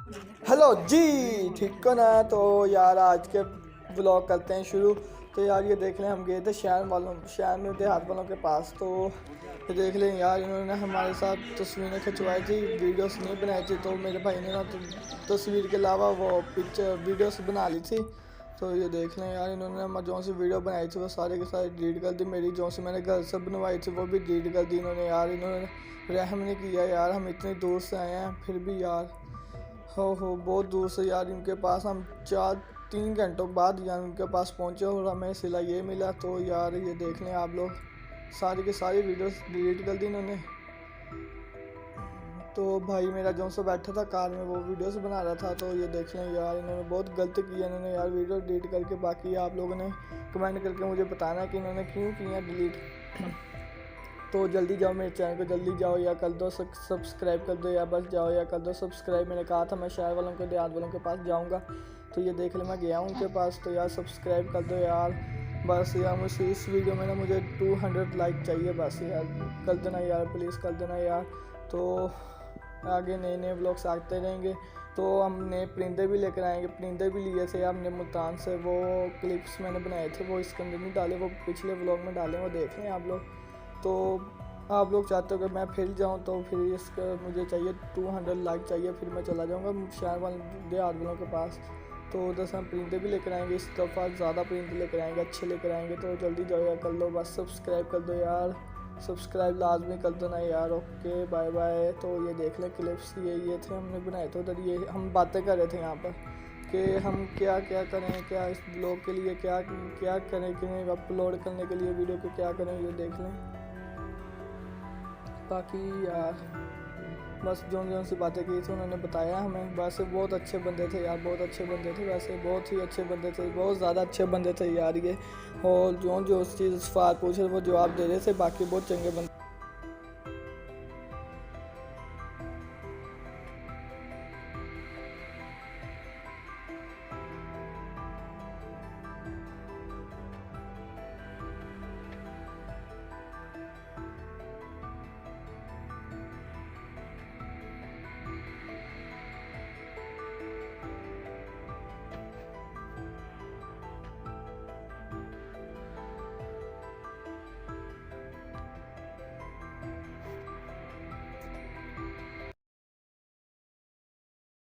Hello जी, ठीक हो ना। तो यार आज के व्लॉग करते हैं शुरू। तो यार ये देख लें, हम गए थे शहर में देहात वालों के पास। तो ये देख लें यार, इन्होंने हमारे साथ तस्वीरें खिंचवाई थी, वीडियोस नहीं बनाई थी। तो मेरे भाई ने ना तस्वीर के अलावा वो पिक्चर वीडियोस बना ली थी। तो ये देख लें यार, इन्होंने जो सी वीडियो बनाई थी वो सारे के सारे डिलीट कर दी। मेरी जो सी मैंने घर से बनवाई थी वो भी डिलीट कर दी इन्होंने। यार इन्होंने रहम नहीं किया यार, हम इतनी दूर से आए हैं फिर भी यार। हो बहुत दूर से यार इनके पास हम 3 घंटों बाद यार उनके पास पहुँचे और हमें सिला ये मिला। तो यार ये देख लें आप लोग, सारी की सारी वीडियोस डिलीट कर दी इन्होंने। तो भाई मेरा जो सा बैठा था कार में वो वीडियोस बना रहा था। तो ये देख लें यार, इन्होंने बहुत गलत किया इन्होंने यार वीडियो डिलीट करके। बाकी आप लोगों ने कमेंट करके मुझे बताना है कि इन्होंने क्यों किया डिलीट। तो जल्दी जाओ मेरे चैनल को, जल्दी जाओ या कर दो सब्सक्राइब कर दो, या बस जाओ या कर दो सब्सक्राइब। मैंने कहा था मैं शहर वालों के देहात वालों के पास जाऊंगा, तो ये देख ले मैं गया हूँ उनके पास। तो यार सब्सक्राइब कर दो यार, बस यार मुझे इस वीडियो में ना मुझे 200 लाइक चाहिए बस यार, कर देना यार, प्लीज़ कर देना यार। तो आगे नए नए व्लॉग्स आते रहेंगे। तो हम नए परिंदे भी लेकर आएंगे, परिंदे भी लिए थे हमने मुल्तान से। वो क्लिप्स मैंने बनाए थे वो इसके अंदर नहीं डाले, वो पिछले व्लॉग में डाले, वो देख लें आप लोग। तो आप लोग चाहते हो कि मैं फिर जाऊं, तो फिर इसका मुझे चाहिए 200 लाइक चाहिए, फिर मैं चला जाऊंगा शहर वाले देहात वालों के पास। तो उधर से हम परिंदे भी लेकर आएंगे, इस दफ़ा ज़्यादा परिंदे लेकर आएंगे, अच्छे लेकर आएंगे। तो जल्दी जाओ यार, कर लो बस सब्सक्राइब कर दो यार, सब्सक्राइब लाजमी कर दो ना यार। Okay bye bye. तो ये देख लें क्लिप्स, ये थे हमने बनाए थे उधर। ये हम बातें कर रहे थे यहाँ पर कि हम क्या क्या करें, क्या इस ब्लॉग के लिए क्या क्या करें, कि अपलोड करने के लिए वीडियो को क्या करें, ये देख लें। बाकी यार बस जो सी बातें की थी उन्होंने बताया हमें। वैसे बहुत अच्छे बंदे थे यार, बहुत अच्छे बंदे थे, वैसे बहुत ही अच्छे बंदे थे, बहुत ज़्यादा अच्छे बंदे थे यार ये। और जो उस चीज़ सवाल पूछ रहे वो जवाब दे रहे थे, बाकी बहुत चंगे बंदे।